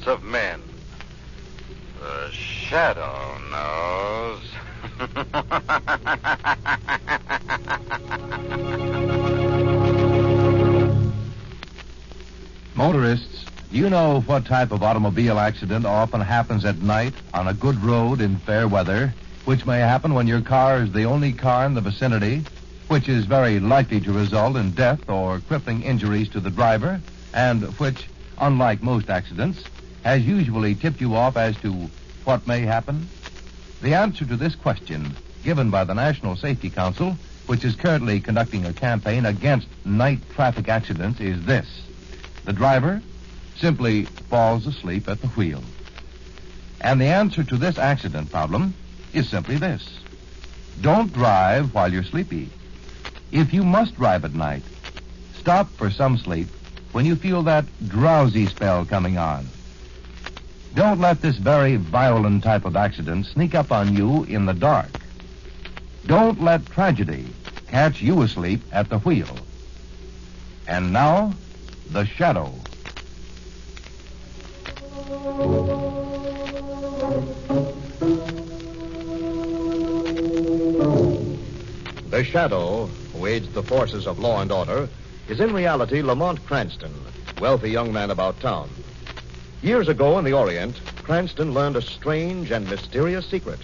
secrets of men. The shadow knows. Motorists, do you know what type of automobile accident often happens at night on a good road in fair weather, which may happen when your car is the only car in the vicinity, which is very likely to result in death or crippling injuries to the driver, and which, unlike most accidents, has usually tipped you off as to what may happen? The answer to this question, given by the National Safety Council, which is currently conducting a campaign against night traffic accidents, is this. The driver simply falls asleep at the wheel. And the answer to this accident problem is simply this. Don't drive while you're sleepy. If you must drive at night, stop for some sleep when you feel that drowsy spell coming on. Don't let this very violent type of accident sneak up on you in the dark. Don't let tragedy catch you asleep at the wheel. And now, the shadow. The shadow, who aids the forces of law and order, is in reality Lamont Cranston, wealthy young man about town. Years ago in the Orient, Cranston learned a strange and mysterious secret.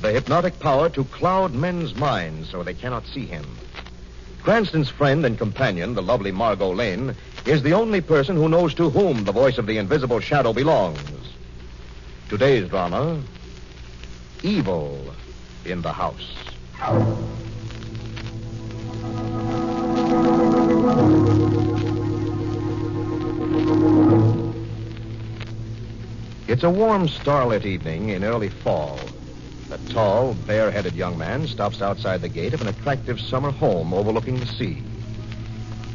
The hypnotic power to cloud men's minds so they cannot see him. Cranston's friend and companion, the lovely Margo Lane, is the only person who knows to whom the voice of the invisible shadow belongs. Today's drama, Evil in the House. It's a warm, starlit evening in early fall. A tall, bare-headed young man stops outside the gate of an attractive summer home overlooking the sea.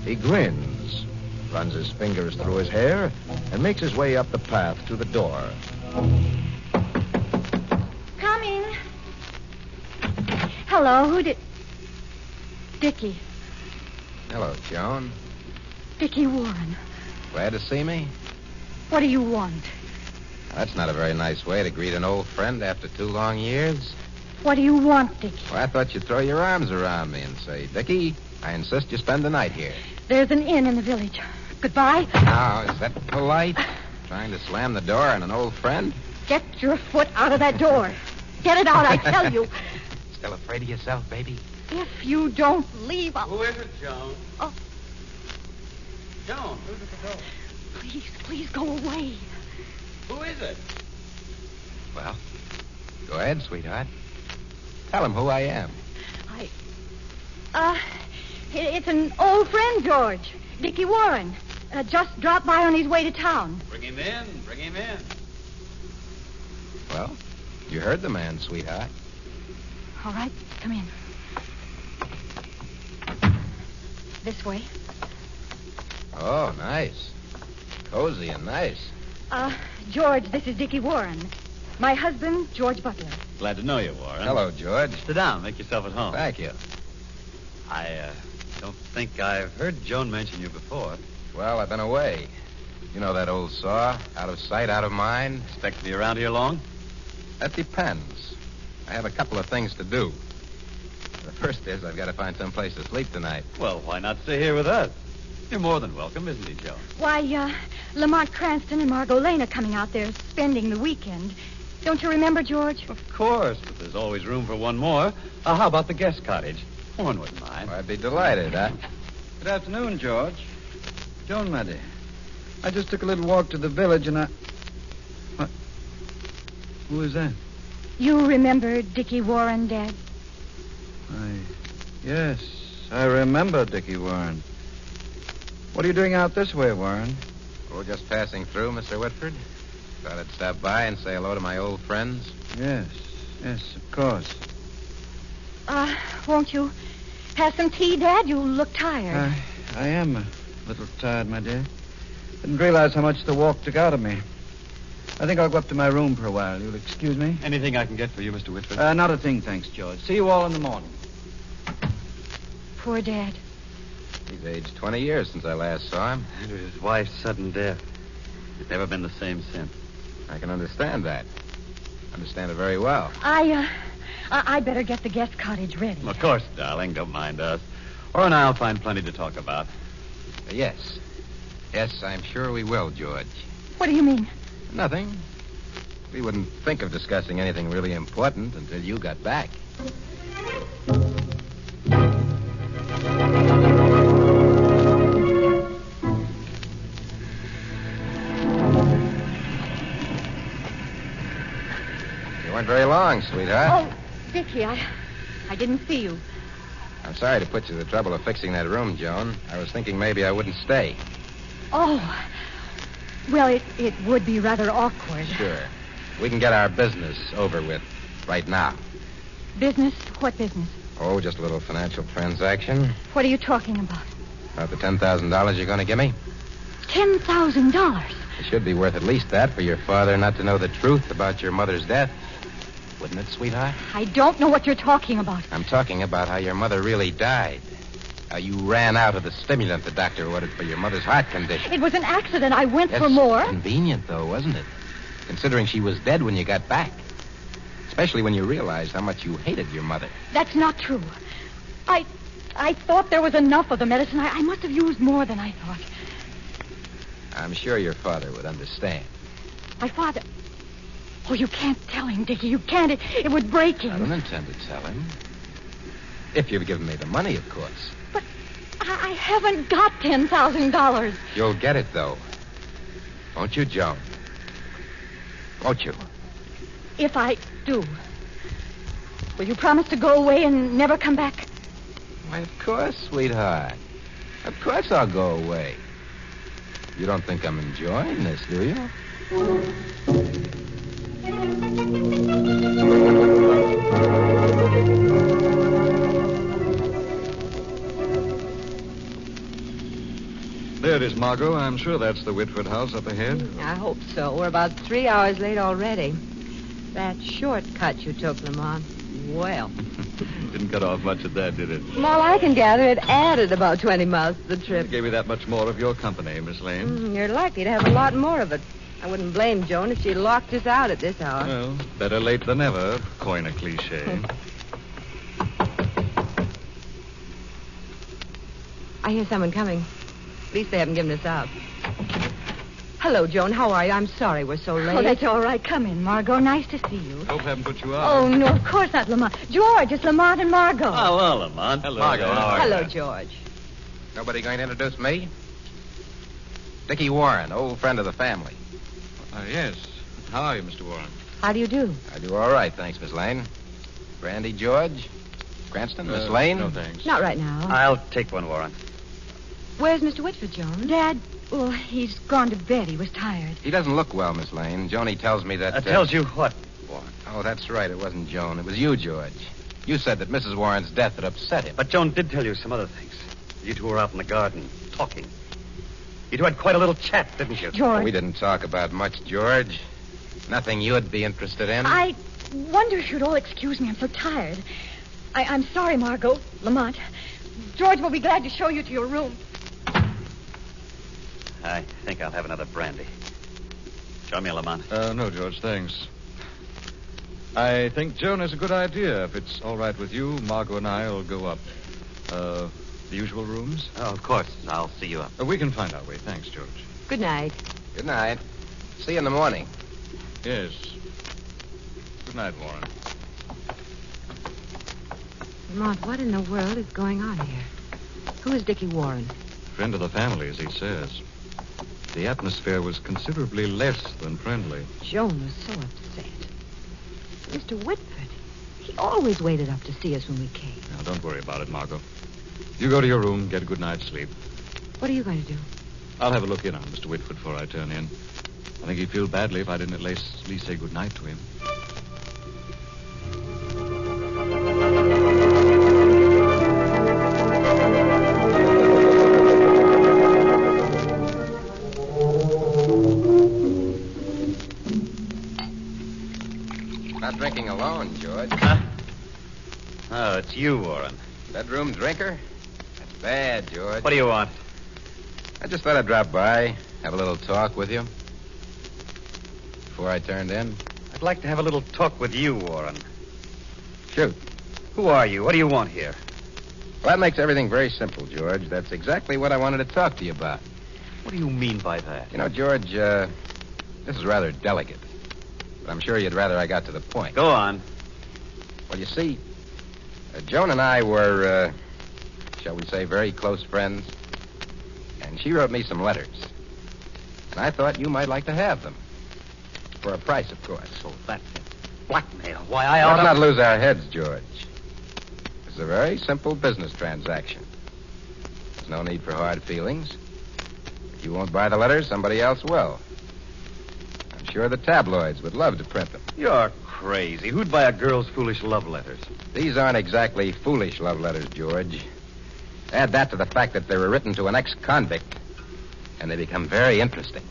He grins, runs his fingers through his hair, and makes his way up the path to the door. Coming. Hello, Dickie. Hello, Joan. Dickie Warren. Glad to see me? What do you want? That's not a very nice way to greet an old friend after 2 long years. What do you want, Dickie? Well, I thought you'd throw your arms around me and say, Dickie, I insist you spend the night here. There's an inn in the village. Goodbye. Now, is that polite? Trying to slam the door on an old friend? Get your foot out of that door. Get it out, I tell you. Still afraid of yourself, baby? If you don't leave, I'll... Who is it, Joan? Oh. Joan, who's at the door? Please go away. Who is it? Well, go ahead, sweetheart. Tell him who I am. It's an old friend, George. Dickie Warren. Just dropped by on his way to town. Bring him in. Bring him in. Well, you heard the man, sweetheart. All right, come in. This way. Oh, nice. Cozy and nice. George, this is Dickie Warren. My husband, George Butler. Glad to know you, Warren. Hello, George. Sit down. Make yourself at home. Thank you. I don't think I've heard Joan mention you before. Well, I've been away. You know that old saw, out of sight, out of mind? Expect to be around here long? That depends. I have a couple of things to do. The first is I've got to find some place to sleep tonight. Well, why not stay here with us? You're more than welcome, isn't he, Joan? Why, Lamont Cranston and Margo Lane are coming out there spending the weekend. Don't you remember, George? Of course, but there's always room for one more. How about the guest cottage? Warren wouldn't mind. Well, I'd be delighted, Good afternoon, George. Joan, my dear. I just took a little walk to the village and What? Who is that? You remember Dickie Warren, Dad? Yes, I remember Dickie Warren. What are you doing out this way, Warren? We're just passing through, Mr. Whitford. Thought I'd stop by and say hello to my old friends. Yes, of course. Won't you have some tea, Dad? You look tired. I am a little tired, my dear. Didn't realize how much the walk took out of me. I think I'll go up to my room for a while. You'll excuse me? Anything I can get for you, Mr. Whitford? Not a thing, thanks, George. See you all in the morning. Poor Dad. He's aged 20 years since I last saw him. And his wife's sudden death. It's never been the same since. I can understand that. Understand it very well. I better get the guest cottage ready. Of course, darling. Don't mind us. Or and I'll find plenty to talk about. Yes. Yes, I'm sure we will, George. What do you mean? Nothing. We wouldn't think of discussing anything really important until you got back. You weren't very long, sweetheart. Oh, Dickie, I didn't see you. I'm sorry to put you to the trouble of fixing that room, Joan. I was thinking maybe I wouldn't stay. Oh, well, it would be rather awkward. Sure. We can get our business over with right now. Business? What business? Oh, just a little financial transaction. What are you talking about? About the $10,000 you're going to give me? $10,000. It should be worth at least that for your father not to know the truth about your mother's death. Wouldn't it, sweetheart? I don't know what you're talking about. I'm talking about how your mother really died. How you ran out of the stimulant the doctor ordered for your mother's heart condition. It was an accident. I went Yes, for more. Convenient, though, wasn't it? Considering she was dead when you got back. Especially when you realized how much you hated your mother. That's not true. I thought there was enough of the medicine. I must have used more than I thought. I'm sure your father would understand. My father... Oh, you can't tell him, Dickie. You can't. It would break him. I don't intend to tell him. If you've given me the money, of course. But I haven't got $10,000. You'll get it, though. Won't you, Joan? Won't you? If I do, will you promise to go away and never come back? Why, of course, sweetheart. Of course I'll go away. You don't think I'm enjoying this, do you? There it is, Margo. I'm sure that's the Whitford house up ahead. I hope so. We're about 3 hours late already. That shortcut you took, Lamont. Well, Didn't cut off much of that, did it? from all I can gather, it added about 20 miles to the trip. Gave me that much more of your company, Miss Lane. You're likely to have a lot more of it. I wouldn't blame Joan if she locked us out at this hour. Well, better late than never. Coin a cliche. I hear someone coming. At least they haven't given us up. Hello, Joan. How are you? I'm sorry we're so late. Oh, that's all right. Come in, Margot. Nice to see you. Hope I haven't put you out. Oh, no, of course not, Lamont. George, it's Lamont and Margot. Oh, well, Lamont. Hello. Margo, how are Hello, George. Nobody going to introduce me? Dickie Warren, old friend of the family. Yes. How are you, Mr. Warren? How do you do? I do all right, thanks, Miss Lane. Brandy, George? Cranston, Miss Lane? No, thanks. Not right now. I'll take one, Warren. Where's Mr. Whitford, Joan? Dad, well, he's gone to bed. He was tired. He doesn't look well, Miss Lane. Joni tells me that... Tells you what, Warren? Oh, that's right. It wasn't Joan. It was you, George. You said that Mrs. Warren's death had upset him. But Joan did tell you some other things. You two were out in the garden, talking. You two had quite a little chat, didn't you? George, We didn't talk about much, George. Nothing you'd be interested in. I wonder if you'd all excuse me. I'm so tired. I'm sorry, Margot. Lamont. George will be glad to show you to your room. I think I'll have another brandy. Show me, Lamont. No, George, thanks. I think Joan has a good idea. If it's all right with you, Margot and I will go up. The usual rooms? Oh, of course. I'll see you up. We can find our way. Thanks, George. Good night. Good night. See you in the morning. Yes. Good night, Warren. Lamont, what in the world is going on here? Who is Dickie Warren? Friend of the family, as he says. The atmosphere was considerably less than friendly. Joan was so upset. Mr. Whitford, he always waited up to see us when we came. Now, don't worry about it, Margot. You go to your room, get a good night's sleep. What are you going to do? I'll have a look in on Mr. Whitford before I turn in. I think he'd feel badly if I didn't at least say good night to him. Not drinking alone, George. Huh? Oh, it's you, Warren. Bedroom drinker? That's bad, George. What do you want? I just thought I'd drop by, have a little talk with you. before I turned in? I'd like to have a little talk with you, Warren. Shoot. Who are you? What do you want here? Well, that makes everything very simple, George. That's exactly what I wanted to talk to you about. What do you mean by that? You know, George, this is rather delicate. But I'm sure you'd rather I got to the point. Go on. Well, you see, Joan and I were, shall we say, very close friends. And she wrote me some letters. And I thought you might like to have them. For a price, of course. So that's it. Blackmail. Why, I ought Let's to... not lose our heads, George. It's a very simple business transaction. There's no need for hard feelings. If you won't buy the letters, somebody else will. I'm sure the tabloids would love to print them. You're crazy. Who'd buy a girl's foolish love letters? These aren't exactly foolish love letters, George. Add that to the fact that they were written to an ex-convict, and they become very interesting.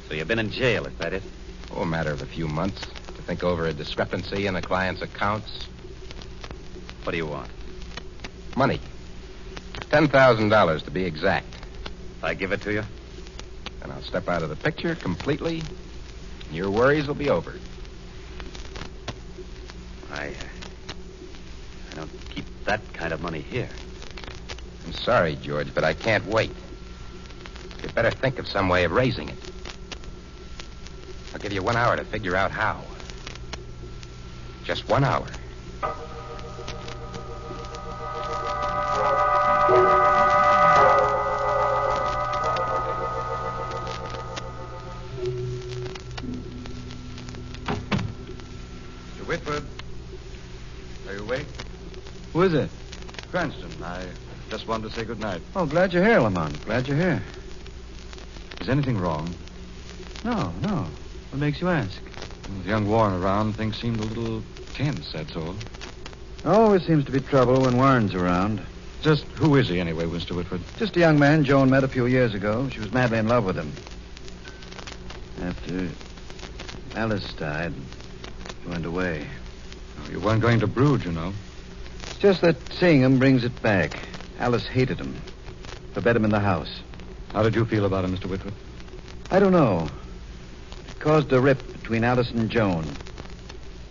So you've been in jail, is that it? Oh, a matter of a few months to think over a discrepancy in a client's accounts. What do you want? Money. $10,000 to be exact. If I give it to you? And I'll step out of the picture completely, and your worries will be over. I don't keep that kind of money here. I'm sorry, George, but I can't wait. You'd better think of some way of raising it. I'll give you 1 hour to figure out how. Just 1 hour. Mr. Whitford, are you awake? Who is it? Cranston, I just wanted to say good night. Oh, glad you're here, Lamont. Glad you're here. Is anything wrong? No. What makes you ask? With young Warren around, things seemed a little tense, that's all. Always seems to be trouble when Warren's around. Just who is he, anyway, Mr. Whitford? Just a young man Joan met a few years ago. She was madly in love with him. After Alice died, he went away. Oh, you weren't going to brood, you know. It's just that seeing him brings it back. Alice hated him. Forbade him in the house. How did you feel about him, Mr. Whitford? I don't know. It caused a rip between Alice and Joan.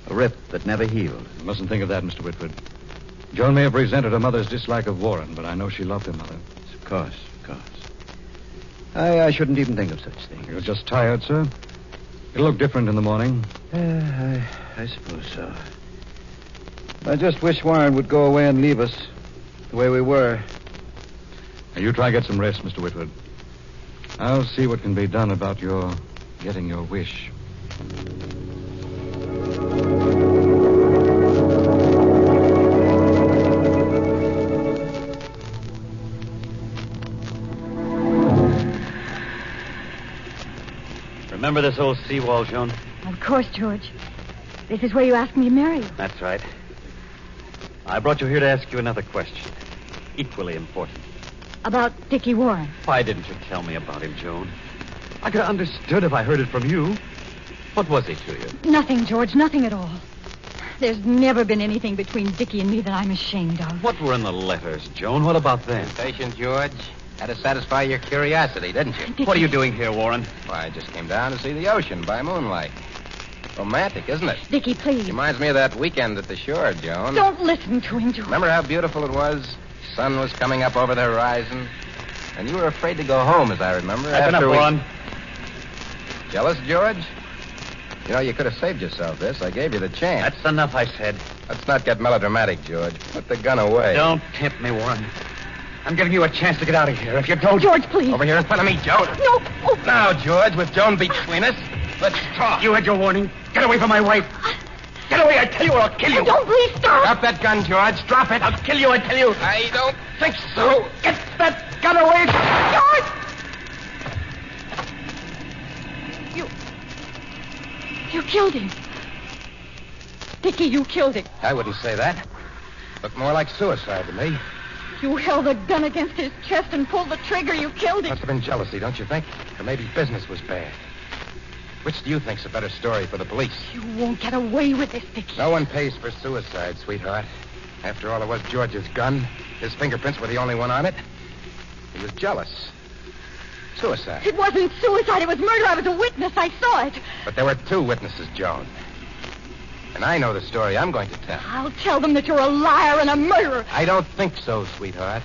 A rip that never healed. You mustn't think of that, Mr. Whitford. Joan may have resented her mother's dislike of Warren, but I know she loved her mother. Of course. I shouldn't even think of such things. You're just tired, sir. It'll look different in the morning. I suppose so. I just wish Warren would go away and leave us the way we were. Now, you try get some rest, Mr. Whitford. I'll see what can be done about your getting your wish. Remember this old seawall, Joan? Of course, George. This is where you asked me to marry you. That's right. I brought you here to ask you another question. Equally important. About Dickie Warren. Why didn't you tell me about him, Joan? I could have understood if I heard it from you. What was he to you? Nothing, George. Nothing at all. There's never been anything between Dickie and me that I'm ashamed of. What were in the letters, Joan? What about them? Patient, George. Had to satisfy your curiosity, didn't you? Dickie. What are you doing here, Warren? Why, I just came down to see the ocean by moonlight. Romantic, isn't it? Dickie, please. Reminds me of that weekend at the shore, Joan. Don't listen to him, George. Remember how beautiful it was? Sun was coming up over the horizon. And you were afraid to go home, as I remember. That's enough, Warren. Jealous, George? You know, you could have saved yourself this. I gave you the chance. That's enough, I said. Let's not get melodramatic, George. Put the gun away. Don't tempt me, Warren. I'm giving you a chance to get out of here. If you don't... George, please. Over here in front of me, Joan. No. Oh. Now, George, with Joan between us, let's talk. You had your warning. Get away from my wife. Get away, I tell you, or I'll kill you. Oh, don't, please, stop. Drop that gun, George. Drop it. I'll kill you, I tell you. I don't think so. Get that gun away. George! You killed him. Dickie, you killed him. I wouldn't say that. Looked more like suicide to me. You held the gun against his chest and pulled the trigger. You killed him. Must have been jealousy, don't you think? Or maybe business was bad. Which do you think's a better story for the police? You won't get away with this, Dickie. No one pays for suicide, sweetheart. After all, it was George's gun. His fingerprints were the only one on it. He was jealous. Suicide. It wasn't suicide. It was murder. I was a witness. I saw it. But there were 2 witnesses, Joan. And I know the story I'm going to tell. I'll tell them that you're a liar and a murderer. I don't think so, sweetheart.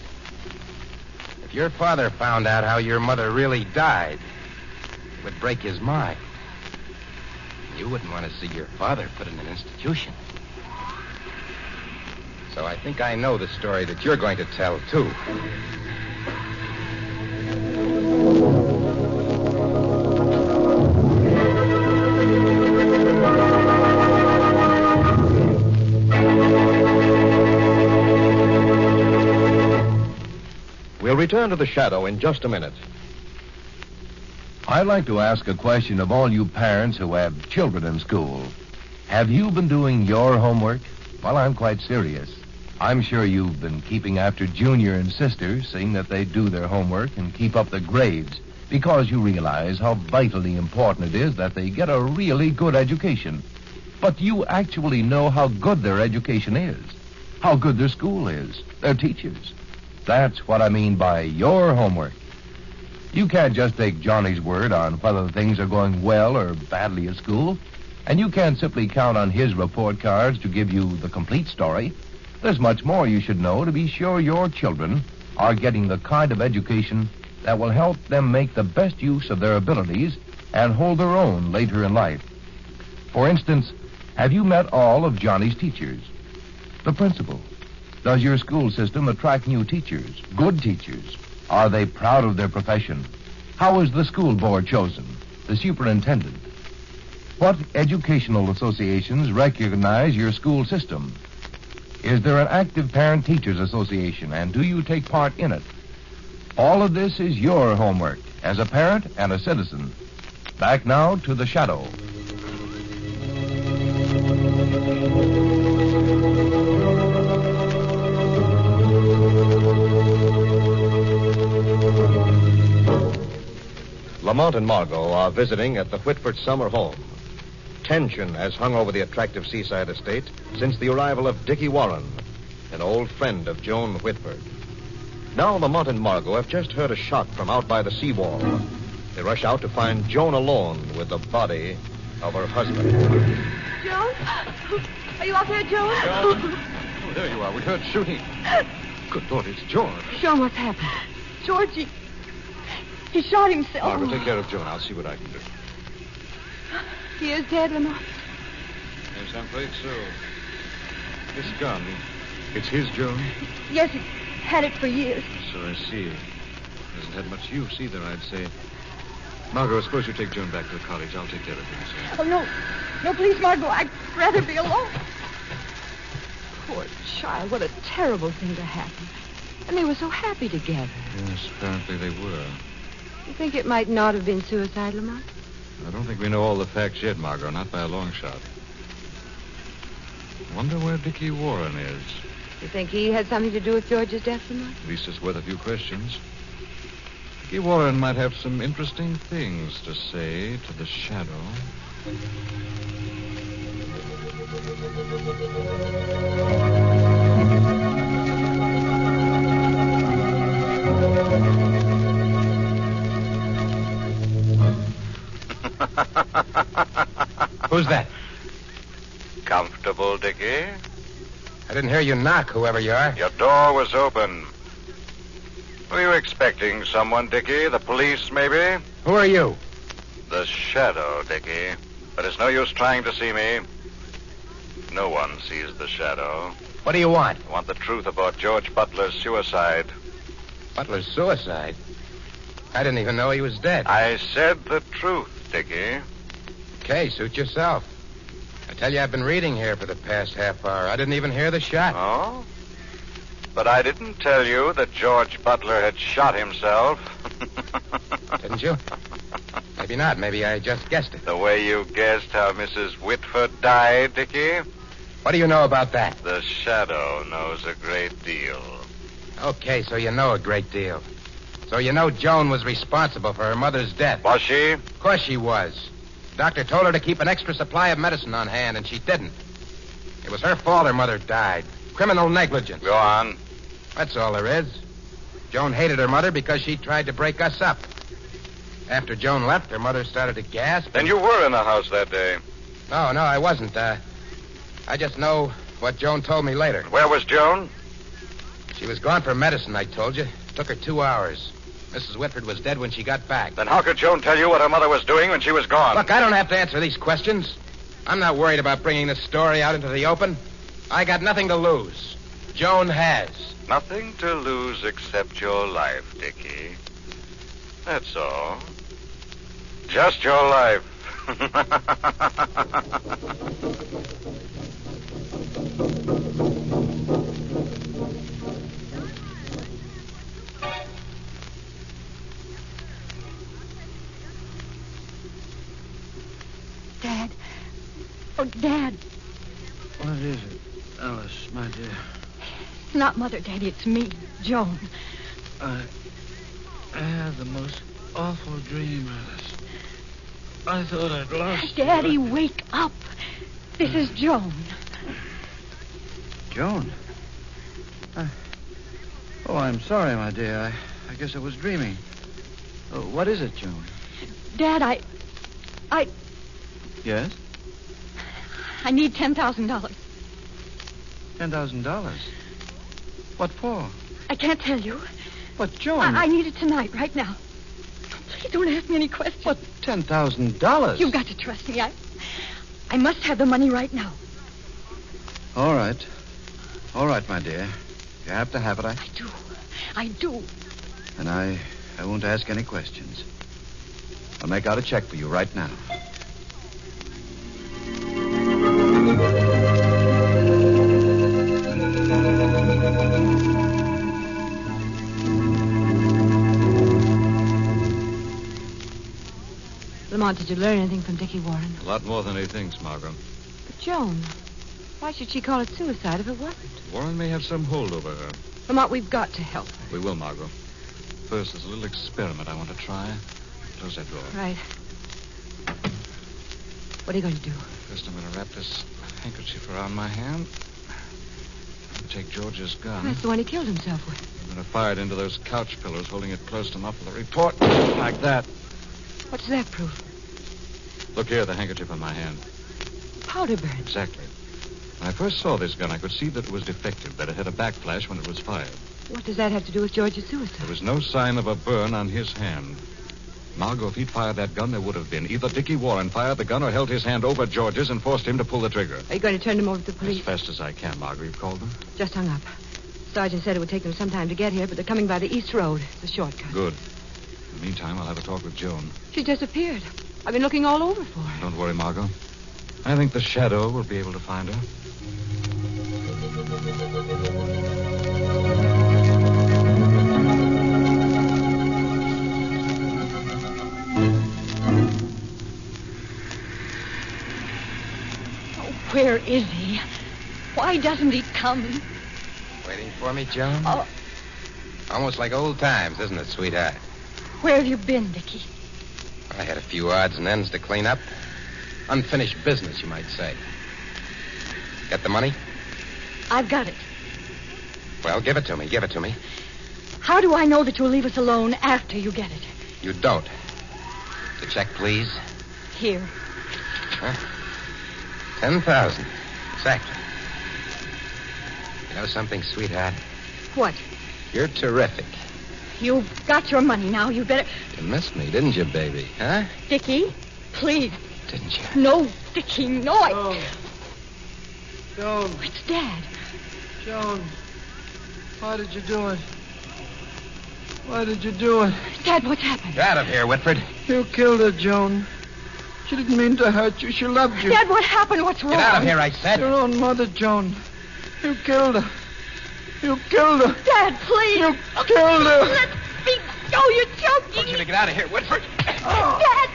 If your father found out how your mother really died, it would break his mind. You wouldn't want to see your father put in an institution. So I think I know the story that you're going to tell, too. We'll return to the shadow in just a minute. I'd like to ask a question of all you parents who have children in school. Have you been doing your homework? Well, I'm quite serious. I'm sure you've been keeping after Junior and Sister, seeing that they do their homework and keep up their grades, because you realize how vitally important it is that they get a really good education. But do you actually know how good their education is? How good their school is? Their teachers? That's what I mean by your homework. You can't just take Johnny's word on whether things are going well or badly at school, and you can't simply count on his report cards to give you the complete story. There's much more you should know to be sure your children are getting the kind of education that will help them make the best use of their abilities and hold their own later in life. For instance, have you met all of Johnny's teachers? The principal? Does your school system attract new teachers, good teachers? Are they proud of their profession? How is the school board chosen? The superintendent? What educational associations recognize your school system? Is there an active parent-teachers association, and do you take part in it? All of this is your homework as a parent and a citizen. Back now to the shadow. Lamont and Margo are visiting at the Whitford summer home. Tension has hung over the attractive seaside estate since the arrival of Dickie Warren, an old friend of Joan Whitford. Now Lamont and Margo have just heard a shot from out by the seawall. They rush out to find Joan alone with the body of her husband. Joan? Are you out there, Joan? Oh, there you are. We heard shooting. Good Lord, it's George. Joan, what's happened? George, he shot himself. Margaret, take care of Joan. I'll see what I can do. He is dead, Lamont. Yes, I'm afraid so. This gun, it's his, Joan? Yes, he's had it for years. So I see. Hasn't had much use either, I'd say. Margot, suppose you take Joan back to the cottage. I'll take care of things. Oh, no. No, please, Margo. I'd rather be alone. Poor child, what a terrible thing to happen. And they were so happy together. Yes, apparently they were. You think it might not have been suicide, Lamont? I don't think we know all the facts yet, Margot, not by a long shot. Wonder where Dickie Warren is. You think he had something to do with George's death, Lamont? At least it's worth a few questions. Dickie Warren might have some interesting things to say to the shadow. Who's that? Comfortable, Dickie? I didn't hear you knock, whoever you are. Your door was open. Were you expecting someone, Dickie? The police, maybe? Who are you? The shadow, Dickie. But it's no use trying to see me. No one sees the shadow. What do you want? I want the truth about George Butler's suicide. Butler's suicide? I didn't even know he was dead. I said the truth, Dickie. Okay, suit yourself. I tell you, I've been reading here for the past half hour. I didn't even hear the shot. Oh? But I didn't tell you that George Butler had shot himself. Didn't you? Maybe not. Maybe I just guessed it. The way you guessed how Mrs. Whitford died, Dickie? What do you know about that? The shadow knows a great deal. Okay, so you know a great deal. So you know Joan was responsible for her mother's death. Was she? Of course she was. The doctor told her to keep an extra supply of medicine on hand, and she didn't. It was her fault her mother died. Criminal negligence. Go on. That's all there is. Joan hated her mother because she tried to break us up. After Joan left, her mother started to gasp. Then you were in the house that day. No, I wasn't. I just know what Joan told me later. Where was Joan? She was gone for medicine, I told you. It took her 2 hours. Mrs. Whitford was dead when she got back. Then how could Joan tell you what her mother was doing when she was gone? Look, I don't have to answer these questions. I'm not worried about bringing this story out into the open. I got nothing to lose. Joan has. Nothing to lose except your life, Dickie. That's all. Just your life. Dad. Oh, Dad. What is it, Alice, my dear? It's not Mother, Daddy. It's me, Joan. I had the most awful dream, Alice. I thought I'd lost you. Daddy, wake up. This is Joan. Joan? Oh, I'm sorry, my dear. I guess I was dreaming. Oh, what is it, Joan? Dad, I Yes? need $10,000. $10,000? What for? I can't tell you. But, Joan... I need it tonight, right now. Please don't ask me any questions. What, $10,000? You've got to trust me. I must have the money right now. All right. All right, my dear. You have to have it, I do. And I won't ask any questions. I'll make out a check for you right now. Lamont, did you learn anything from Dickie Warren? A lot more than he thinks, Margot. But Joan, why should she call it suicide if it wasn't? Warren may have some hold over her. Lamont, we've got to help her. We will, Margot. First, there's a little experiment I want to try. Close that door. Right. What are you going to do? First, I'm going to wrap this handkerchief around my hand. I'm going to take George's gun. That's the one he killed himself with. I'm going to fire it into those couch pillows, holding it close enough for the report. Like that. What's that proof? Look here, the handkerchief on my hand. Powder burn. Exactly. When I first saw this gun, I could see that it was defective, that it had a backflash when it was fired. What does that have to do with George's suicide? There was no sign of a burn on his hand. Margot, if he'd fired that gun, there would have been. Either Dickie Warren fired the gun or held his hand over George's and forced him to pull the trigger. Are you going to turn him over to the police? As fast as I can, Margot. You've called them? Just hung up. Sergeant said it would take them some time to get here, but they're coming by the East Road. It's a shortcut. Good. In the meantime, I'll have a talk with Joan. She disappeared. I've been looking all over for her. Don't worry, Margot. I think the Shadow will be able to find her. Oh, where is he? Why doesn't he come? Waiting for me, Joan? Oh, Almost like old times, isn't it, sweetheart? where have you been, Dickie? I had a few odds and ends to clean up. Unfinished business, you might say. Get the money? I've got it. Well, give it to me. Give it to me. How do I know that you'll leave us alone after you get it? You don't. The check, please. Here. Huh? 10,000. Exactly. You know something, sweetheart? What? You're terrific. You've got your money now. You better... You missed me, didn't you, baby? Huh? Dickie, please. Didn't you? No, Dickie, no. Joan, It's Dad. Joan, why did you do it? Why did you do it? Dad, what's happened? Get out of here, Whitford. You killed her, Joan. She didn't mean to hurt you. She loved you. Dad, what happened? What's wrong? Get out of here, I said. Your own mother, Joan. You killed her. You killed her. Dad, please. You killed her. Let me go. You're I joking. want you to get out of here, Whitford. Dad.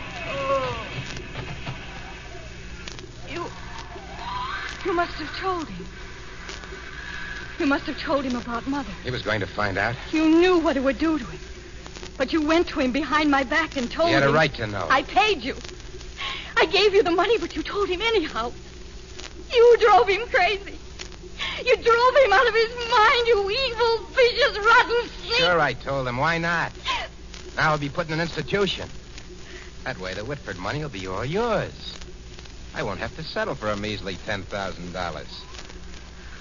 You must have told him. You must have told him about Mother. He was going to find out. You knew what it would do to him. But you went to him behind my back and told him. He had a right to know. I paid you. I gave you the money, but you told him anyhow. You drove him crazy. You drove him out of his mind, you evil, vicious, rotten snake. Sure, I told him. Why not? Now he'll be put in an institution. That way the Whitford money will be all yours. I won't have to settle for a measly $10,000.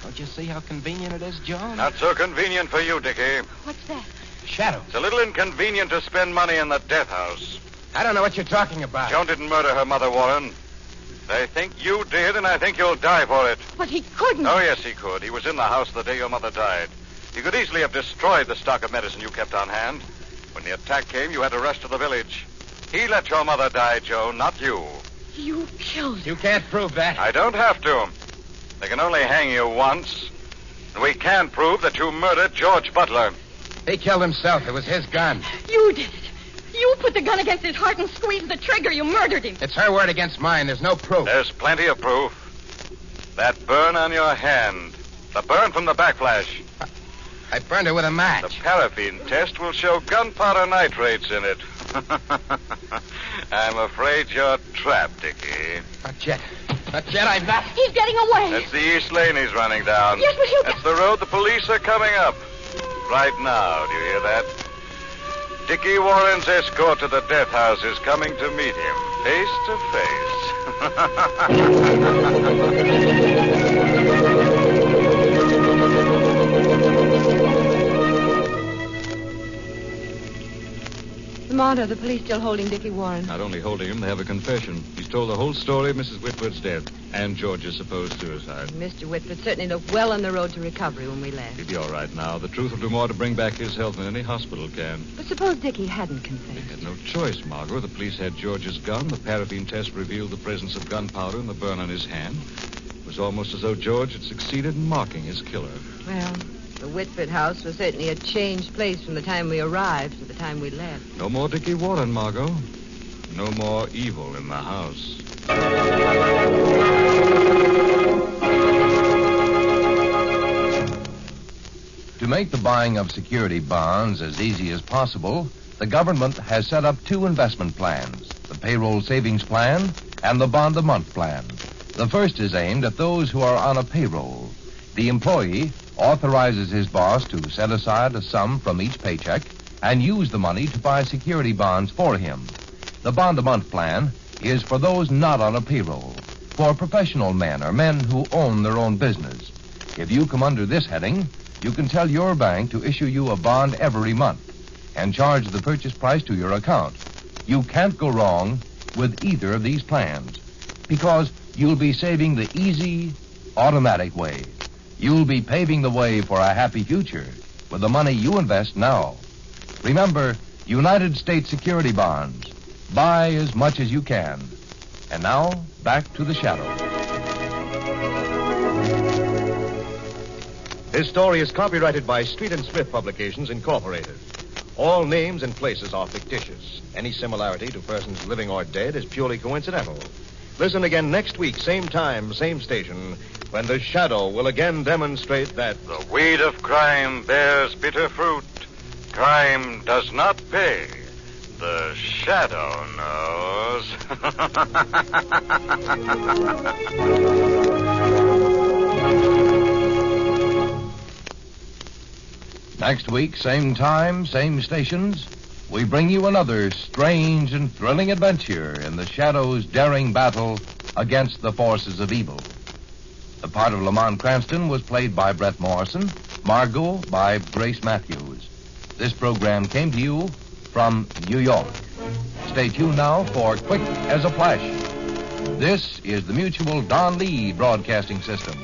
Don't you see how convenient it is, Joan? Not so convenient for you, Dickie. What's that? Shadow. It's a little inconvenient to spend money in the death house. I don't know what you're talking about. Joan didn't murder her mother, Warren. I think you did, and I think you'll die for it. But he couldn't. Oh, yes, he could. He was in the house the day your mother died. He could easily have destroyed the stock of medicine you kept on hand. When the attack came, you had to rush to the village. He let your mother die, Joan, not you. You killed her. You can't prove that. I don't have to. They can only hang you once. And we can prove that you murdered George Butler. He killed himself. It was his gun. You did it. You put the gun against his heart and squeezed the trigger. You murdered him. It's her word against mine. There's no proof. There's plenty of proof. That burn on your hand. The burn from the backflash. I burned her with a The match. paraffin test will show gunpowder nitrates in it. I'm afraid you're trapped, Dickie. Not yet. Not yet, I'm not. He's getting away. That's the East Lane he's running down. Yes, but he'll... That's the road the police are coming up. Right now, do you hear that? Dickie Warren's escort to the death house is coming to meet him, face to Lamont, are the police still holding Dickie Warren? Not only holding him, they have a confession. He's told the whole story of Mrs. Whitford's death and George's supposed suicide. Mr. Whitford certainly looked well on the road to recovery when we left. He'll be all right now. The truth will do more to bring back his health than any hospital can. But suppose Dickie hadn't They confessed. had no choice, Margot. The police had George's gun. The paraffin test revealed the presence of gunpowder and the burn on his hand. It was almost as though George had succeeded in marking his killer. Well, the Whitford house was certainly a changed place from the time we arrived to the time we left. No more Dickie Warren, Margot. No more evil in the house. To make the buying of security bonds as easy as possible, the government has set up two investment plans, the payroll savings plan and the bond-a-month plan. The first is aimed at those who are on a payroll. The employee authorizes his boss to set aside a sum from each paycheck and use the money to buy security bonds for him. The bond-a-month plan is for those not on a payroll, for professional men or men who own their own business. If you come under this heading, you can tell your bank to issue you a bond every month and charge the purchase price to your account. You can't go wrong with either of these plans because you'll be saving the easy, automatic way. You'll be paving the way for a happy future with the money you invest now. Remember, United States security bonds. Buy as much as you can. And now, back to the Shadow. This story is copyrighted by Street and Smith Publications, Incorporated. All names and places are fictitious. Any similarity to persons living or dead is purely coincidental. Listen again next week, same time, same station, when the Shadow will again demonstrate that The weed of crime bears bitter fruit. Crime does not pay. The Shadow knows. Next week, same time, same stations, we bring you another strange and thrilling adventure in the Shadow's daring battle against the forces of evil. The part of Lamont Cranston was played by Brett Morrison, Margo by Grace Matthews. This program came to you from New York. Stay tuned now for Quick as a Flash. This is the Mutual Don Lee Broadcasting System.